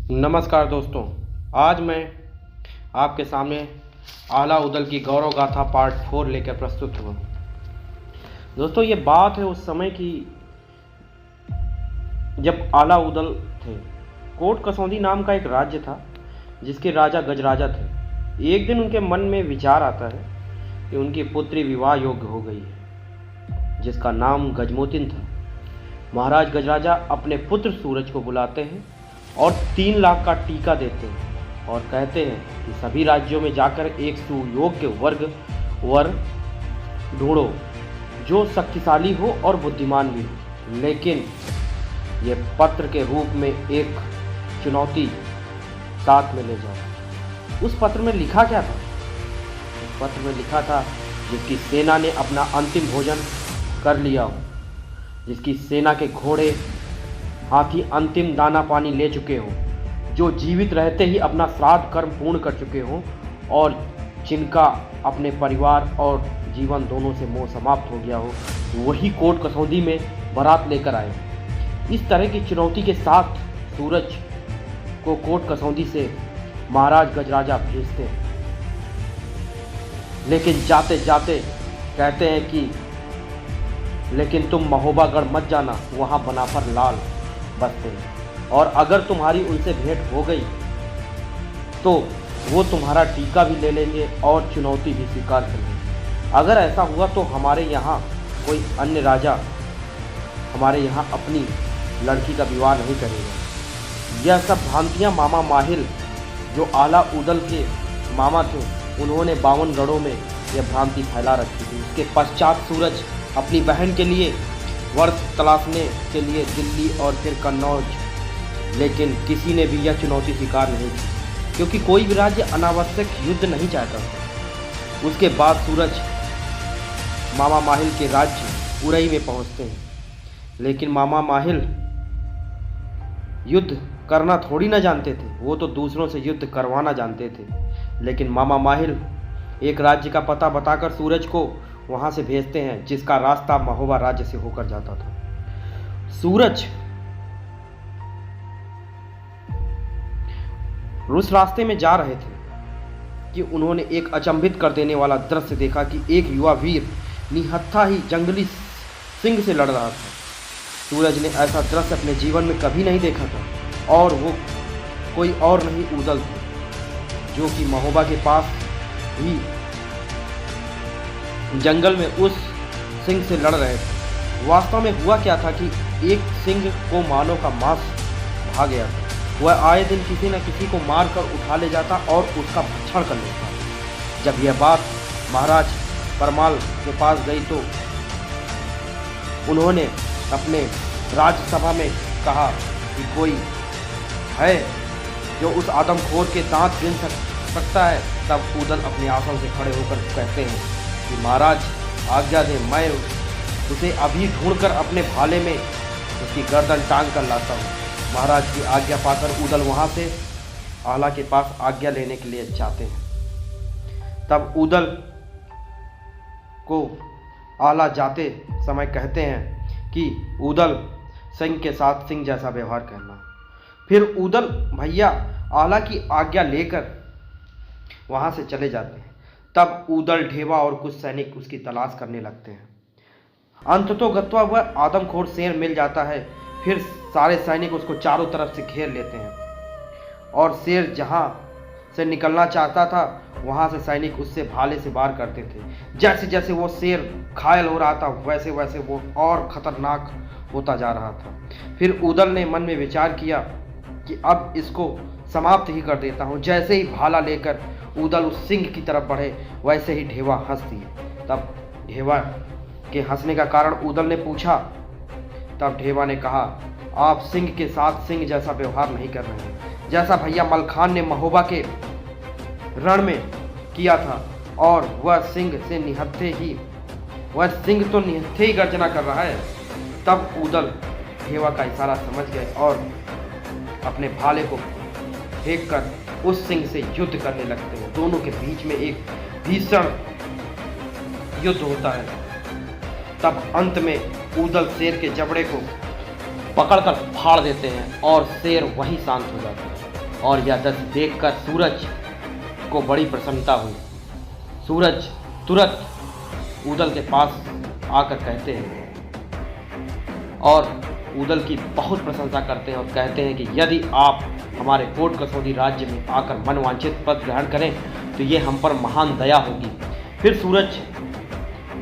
नमस्कार दोस्तों, आज मैं आपके सामने आला उदल की गौरव गाथा पार्ट 4 लेकर प्रस्तुत हुआ। दोस्तों, ये बात है उस समय की जब आला उदल थे। कोट कसौंदी नाम का एक राज्य था जिसके राजा गजराजा थे। एक दिन उनके मन में विचार आता है कि उनकी पुत्री विवाह योग्य हो गई है, जिसका नाम गजमोतिन था। महाराज गजराजा अपने पुत्र सूरज को बुलाते हैं और 3 लाख का टीका देते हैं और कहते हैं कि सभी राज्यों में जाकर एक सुयोग्य वर ढूंढो जो शक्तिशाली हो और बुद्धिमान भी हो, लेकिन यह पत्र के रूप में एक चुनौती साथ में ले जाओ। उस पत्र में लिखा क्या था? उस पत्र में लिखा था, जिसकी सेना ने अपना अंतिम भोजन कर लिया हो, जिसकी सेना के घोड़े हाथी अंतिम दाना पानी ले चुके हो, जो जीवित रहते ही अपना श्राद्ध कर्म पूर्ण कर चुके हों और जिनका अपने परिवार और जीवन दोनों से मोह समाप्त हो गया हो, वही कोट कसौंदी में बारात लेकर आए। इस तरह की चुनौती के साथ सूरज को कोट कसौंदी से महाराज गजराजा भेजते हैं, लेकिन जाते जाते कहते हैं कि लेकिन तुम महोबागढ़ मत जाना, वहाँ बनाफर लाल बसते हैं और अगर तुम्हारी उनसे भेंट हो गई तो वो तुम्हारा टीका भी ले लेंगे और चुनौती भी स्वीकार कर लेंगे। अगर ऐसा हुआ तो हमारे यहाँ कोई अन्य राजा हमारे यहाँ अपनी लड़की का विवाह नहीं करेगा। यह सब भ्रांतियाँ मामा माहिल, जो आला उदल के मामा थे, उन्होंने 52 गढ़ों में यह भ्रांति फैला रखी थी। इसके पश्चात सूरज अपनी बहन के लिए वर तलाशने के लिए दिल्ली और फिर कन्नौज, लेकिन किसी ने भी यह चुनौती स्वीकार नहीं की, क्योंकि कोई भी राज्य अनावश्यक युद्ध नहीं चाहता था। उसके बाद सूरज मामा माहिल के राज्य उरई में पहुंचते हैं, लेकिन मामा माहिल युद्ध करना थोड़ी ना जानते थे, वो तो दूसरों से युद्ध करवाना जानते थे। लेकिन मामा माहिल एक राज्य का पता बताकर सूरज को वहां से भेजते हैं, जिसका रास्ता महोबा राज्य से होकर जाता था। सूरज उस रास्ते में जा रहे थे कि उन्होंने एक अचंभित कर देने वाला दृश्य देखा कि एक युवा वीर निहत्था ही जंगली सिंह से लड़ रहा था। सूरज ने ऐसा दृश्य अपने जीवन में कभी नहीं देखा था, और वो कोई और नहीं उदल थे, जो कि महोबा के पास ही जंगल में उस सिंह से लड़ रहे थे। वास्तव में हुआ क्या था कि एक सिंह को मानव का मांस भा गया था। वह आए दिन किसी न किसी को मार कर उठा ले जाता और उसका भक्षण कर लेता। जब यह बात महाराज परमाल के पास गई तो उन्होंने अपने राज्यसभा में कहा कि कोई है जो उस आदमखोर के दांत गिन सकता है। तब उदल अपने आसन से खड़े होकर कहते हैं कि महाराज आज्ञा दें, मैं उसे अभी ढूंढकर अपने भाले में उसकी गर्दन टांग कर लाता हूँ। महाराज की आज्ञा पाकर उदल वहाँ से आला के पास आज्ञा लेने के लिए जाते हैं। तब उदल को आला जाते समय कहते हैं कि उदल सिंह के साथ सिंह जैसा व्यवहार करना। फिर उदल भैया आला की आज्ञा लेकर वहाँ से चले जाते हैं। तब उदल, ढेवा और कुछ सैनिक उसकी तलाश करने लगते हैं। अंततोगत्वा वह आदमखोर शेर मिल जाता है। फिर सारे सैनिक उसको चारों तरफ से घेर लेते हैं और शेर जहाँ से निकलना चाहता था वहाँ से सैनिक उससे भाले से वार करते थे। जैसे जैसे वो शेर घायल हो रहा था, वैसे वैसे वो और खतरनाक होता जा रहा था। फिर उदल ने मन में विचार किया कि अब इसको समाप्त ही कर देता हूँ। जैसे ही भाला लेकर उदल उस सिंह की तरफ बढ़े, वैसे ही ढेवा हंस दिए। तब ढेवा के हंसने का कारण उदल ने पूछा। तब ढेवा ने कहा, आप सिंह के साथ सिंह जैसा व्यवहार नहीं कर रहे हैं, जैसा भैया मलखान ने महोबा के रण में किया था, और वह सिंह तो निहत्थे ही गर्जना कर रहा है। तब उदल ढेवा का इशारा समझ गए और अपने भाले को फेंक कर उस सिंह से युद्ध करने लगते हैं। दोनों के बीच में एक भीषण युद्ध होता है। तब अंत में उदल शेर के जबड़े को पकड़कर फाड़ देते हैं और शेर वहीं शांत हो जाता है। और यह दृश्य देखकर सूरज को बड़ी प्रसन्नता हुई। सूरज तुरंत ऊदल के पास आकर कहते हैं और ऊदल की बहुत प्रशंसा करते हैं और कहते हैं कि यदि आप हमारे कोट कसौदी राज्य में आकर मनवांछित पद ग्रहण करें तो ये हम पर महान दया होगी। फिर सूरज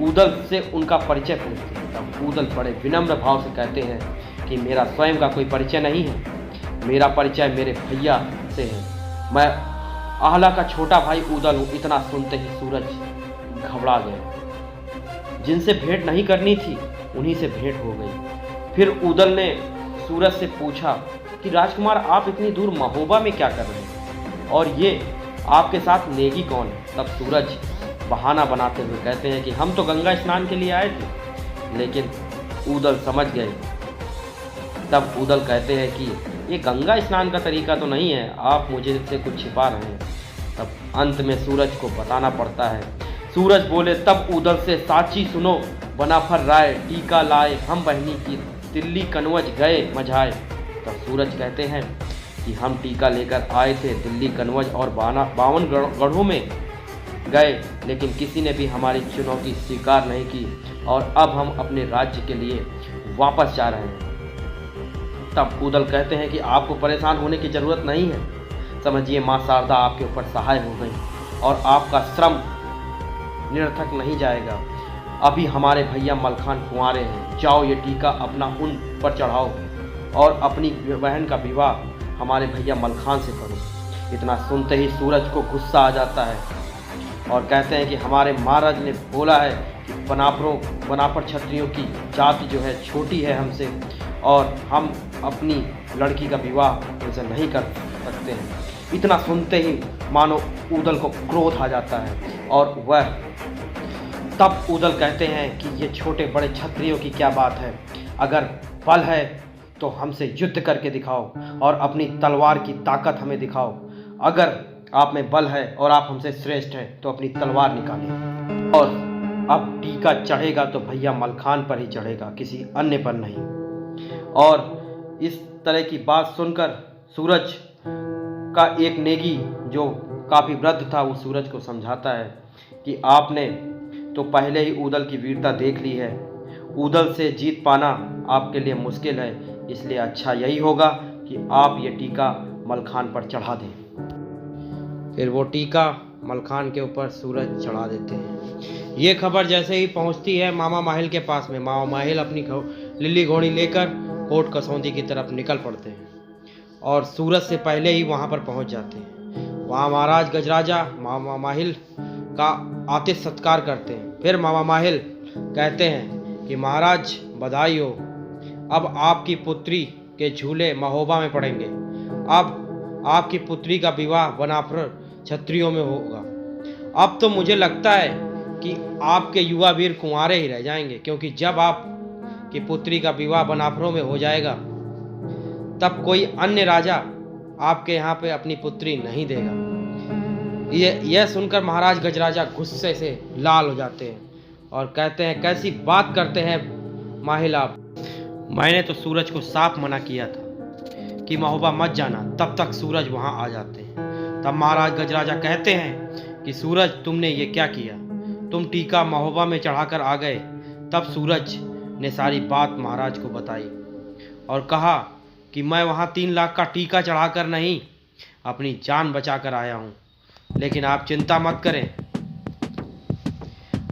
ऊदल से उनका परिचय पूछते हैं। तब ऊदल बड़े विनम्र भाव से कहते हैं कि मेरा स्वयं का कोई परिचय नहीं है, मेरा परिचय मेरे भैया से है। मैं आहला का छोटा भाई ऊदल हूँ। इतना सुनते ही सूरज घबरा गए। जिनसे भेंट नहीं करनी थी उन्हीं से भेंट हो गई। फिर ऊदल ने सूरज से पूछा कि राजकुमार, आप इतनी दूर महोबा में क्या कर रहे हैं और ये आपके साथ नेगी कौन है? तब सूरज बहाना बनाते हुए कहते हैं कि हम तो गंगा स्नान के लिए आए थे। लेकिन ऊदल समझ गए। तब ऊदल कहते हैं कि ये गंगा स्नान का तरीका तो नहीं है, आप मुझे से कुछ छिपा रहे हैं। तब अंत में सूरज को बताना पड़ता है। सूरज बोले, तब ऊदल से साची सुनो बनाफर राय, टीका लाए हम बहनी की, दिल्ली कनवज गए मझाए। तब सूरज कहते हैं कि हम टीका लेकर आए थे, दिल्ली कनवज और 52 गढ़ों में गए, लेकिन किसी ने भी हमारी चुनौती स्वीकार नहीं की और अब हम अपने राज्य के लिए वापस जा रहे हैं। तब ऊदल कहते हैं कि आपको परेशान होने की ज़रूरत नहीं है। समझिए माँ शारदा आपके ऊपर सहाय हो गई और आपका श्रम निरर्थक नहीं जाएगा। अभी हमारे भैया मलखान कुंवारे हैं, जाओ ये टीका अपना उन पर चढ़ाओ और अपनी बहन का विवाह हमारे भैया मलखान से करो। इतना सुनते ही सूरज को गुस्सा आ जाता है और कहते हैं कि हमारे महाराज ने बोला है कि बनाफर क्षत्रियों की जाति जो है छोटी है हमसे और हम अपनी लड़की का विवाह उनसे नहीं कर सकते हैं। इतना सुनते ही मानो ऊदल को क्रोध आ जाता है और वह तब ऊदल कहते हैं कि ये छोटे बड़े क्षत्रियों की क्या बात है, अगर बल है तो हमसे युद्ध करके दिखाओ और अपनी तलवार की ताकत हमें दिखाओ। अगर आप में बल है और आप हमसे श्रेष्ठ हैं तो अपनी तलवार निकालिए और अब टीका चढ़ेगा तो भैया मलखान पर ही चढ़ेगा, किसी अन्य पर नहीं। और इस तरह की बात सुनकर सूरज का एक नेगी जो काफ़ी वृद्ध था वो सूरज को समझाता है कि आपने तो पहले ही ऊदल की वीरता देख ली है, ऊदल से जीत पाना आपके लिए मुश्किल है, इसलिए अच्छा यही होगा कि आप ये टीका मलखान पर चढ़ा दें। फिर वो टीका मलखान के ऊपर सूरज चढ़ा देते हैं। ये खबर जैसे ही पहुंचती है मामा माहिल के पास में, मामा माहिल अपनी लिल्ली घोड़ी लेकर कोट कसौंदी की तरफ निकल पड़ते हैं और सूरज से पहले ही वहां पर पहुंच जाते हैं। वहां महाराज गजराजा मामा माहिल का आतिथ्य सत्कार करते हैं। फिर मामा माहिल कहते हैं कि महाराज बधाई हो, अब आपकी पुत्री के झूले महोबा में पड़ेंगे। अब आपकी पुत्री का विवाह बनाफर क्षत्रियों में होगा। अब तो मुझे लगता है कि आपके युवा वीर कुंवारे ही रह जाएंगे, क्योंकि जब आपकी पुत्री का विवाह बनाफरों में हो जाएगा तब कोई अन्य राजा आपके यहाँ पे अपनी पुत्री नहीं देगा। यह सुनकर महाराज गजराजा गुस्से से लाल हो जाते हैं और कहते हैं, कैसी बात करते हैं माहिल आप, मैंने तो सूरज को साफ मना किया था कि महोबा मत जाना। तब तक सूरज वहां आ जाते हैं। तब महाराज गजराजा कहते हैं कि सूरज तुमने ये क्या किया, तुम टीका महोबा में चढ़ाकर आ गए। तब सूरज ने सारी बात महाराज को बताई और कहा कि मैं वहां 3 लाख का टीका चढ़ाकर नहीं, अपनी जान बचाकर आया हूं। लेकिन आप चिंता मत करें,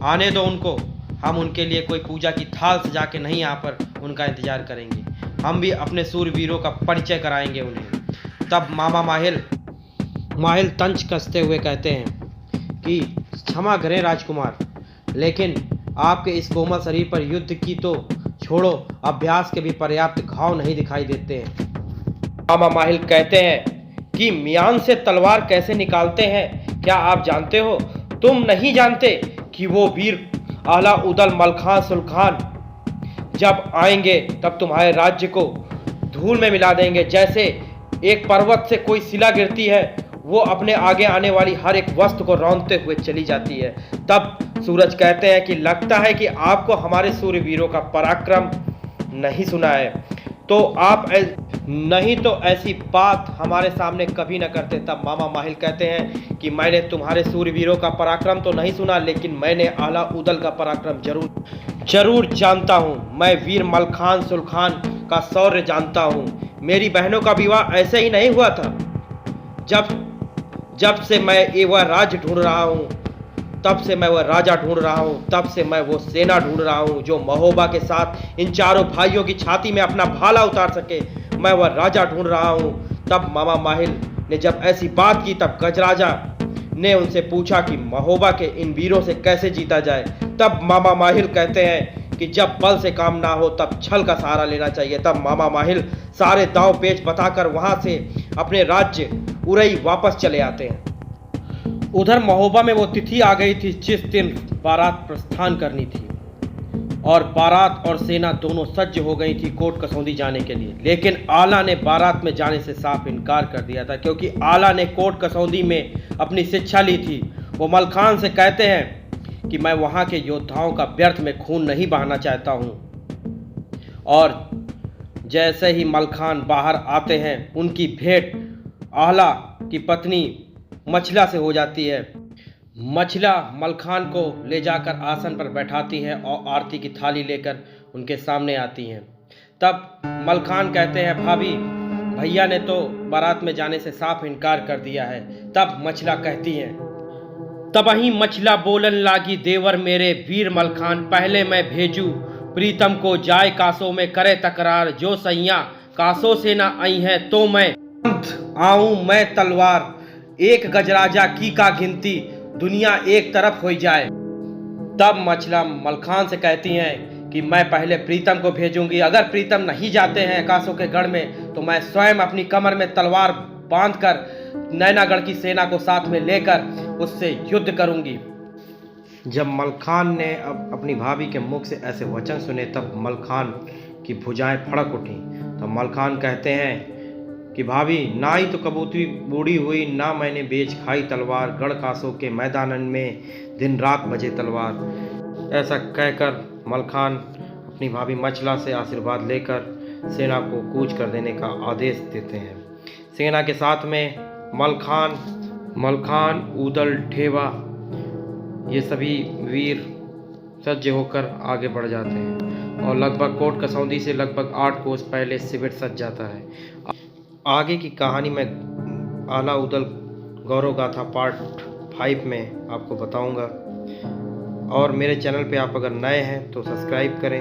आने दो उनको, हम उनके लिए कोई पूजा की थाल सजा के नहीं यहाँ पर उनका इंतजार करेंगे, हम भी अपने सूरवीरों का परिचय कराएंगे उन्हें। तब मामा माहिल तंज कसते हुए कहते हैं कि क्षमा करें राजकुमार, लेकिन आपके इस कोमल शरीर पर युद्ध की तो छोड़ो, अभ्यास के भी पर्याप्त घाव नहीं दिखाई देते हैं। मामा माहिल कहते हैं कि मियान से तलवार कैसे निकालते हैं क्या आप जानते हो? तुम नहीं जानते कि वो वीर आला उदल मलखान सुल्खान जब आएंगे तब तुम्हारे राज्य को धूल में मिला देंगे। जैसे एक पर्वत से कोई शिला गिरती है, वो अपने आगे आने वाली हर एक वस्तु को रौंदते हुए चली जाती है। तब सूरज कहते हैं कि लगता है कि आपको हमारे सूर्यवीरों का पराक्रम नहीं सुना है। तो आप नहीं तो ऐसी बात हमारे सामने कभी न करते। तब मामा माहिल कहते हैं कि मैंने तुम्हारे सूरवीरों का पराक्रम तो नहीं सुना, लेकिन मैंने आला उदल का पराक्रम जरूर जानता हूँ। मैं वीर मलखान सुलखान का शौर्य जानता हूँ। मेरी बहनों का विवाह ऐसे ही नहीं हुआ था। जब से मैं ये वह राज्य ढूंढ रहा हूँ, तब से मैं वह राजा ढूंढ रहा हूँ, तब से मैं वो सेना ढूंढ रहा हूँ जो महोबा के साथ इन चारों भाइयों की छाती में अपना भाला उतार सके। मैं वह राजा ढूंढ रहा हूँ। तब मामा माहिल ने जब ऐसी बात की, तब गजराजा ने उनसे पूछा कि महोबा के इन वीरों से कैसे जीता जाए। तब मामा माहिल कहते हैं कि जब बल से काम ना हो तब छल का सहारा लेना चाहिए। तब मामा माहिल सारे दांव पेच बताकर वहां से अपने राज्य उरई वापस चले आते हैं। उधर महोबा में वो तिथि आ गई थी जिस दिन बारात प्रस्थान करनी थी, और बारात और सेना दोनों सज्ज हो गई थी कोट कसौंदी जाने के लिए। लेकिन आला ने बारात में जाने से साफ इनकार कर दिया था, क्योंकि आला ने कोट कसौंदी में अपनी शिक्षा ली थी। वो मलखान से कहते हैं कि मैं वहाँ के योद्धाओं का व्यर्थ में खून नहीं बहाना चाहता हूँ। और जैसे ही मलखान बाहर आते हैं, उनकी भेंट आला की पत्नी मछला से हो जाती है। मछला मलखान को ले जाकर आसन पर बैठाती है और आरती की थाली लेकर उनके सामने आती हैं। तब मलखान कहते हैं, भाभी, भैया ने तो बारात में जाने से साफ इनकार कर दिया है। तब मछला कहती है, तब ही मछला बोलन लागी, देवर मेरे वीर मलखान, पहले मैं भेजू प्रीतम को जाए कासों में करे तकरार। जो सैया कासों से ना आई है तो मैं आऊं मैं तलवार। एक गजराजा की का गिनती, दुनिया एक तरफ हो जाए। तब मछला मलखान से कहती हैं कि मैं पहले प्रीतम को भेजूंगी। अगर प्रीतम नहीं जाते हैं कासों के गढ़ में तो मैं स्वयं अपनी कमर में तलवार बांधकर नैनागढ़ की सेना को साथ में लेकर उससे युद्ध करूंगी। जब मलखान ने अब अपनी भाभी के मुख से ऐसे वचन सुने, तब मलखान की भुजाएं फड़क उठी। तब मलखान कहते हैं कि भाभी, ना ही तो कबूतरी बूढ़ी हुई, ना मैंने बेच खाई तलवार। गढ़ कासों के मैदानन में दिन रात बजे तलवार। ऐसा कहकर मलखान अपनी भाभी मछला से आशीर्वाद लेकर सेना को कूच कर देने का आदेश देते हैं। सेना के साथ में मलखान उदल ठेवा ये सभी वीर सज्ज होकर आगे बढ़ जाते हैं, और लगभग कोट कसौंदी से लगभग 8 कोस पहले शिविर सज जाता है। आगे की कहानी मैं आला उदल गौरव गाथा पार्ट 5 में आपको बताऊंगा। और मेरे चैनल पे आप अगर नए हैं तो सब्सक्राइब करें,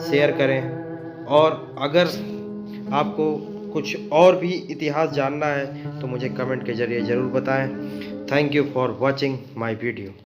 शेयर करें, और अगर आपको कुछ और भी इतिहास जानना है तो मुझे कमेंट के ज़रिए ज़रूर बताएं। Thank you for watching my video.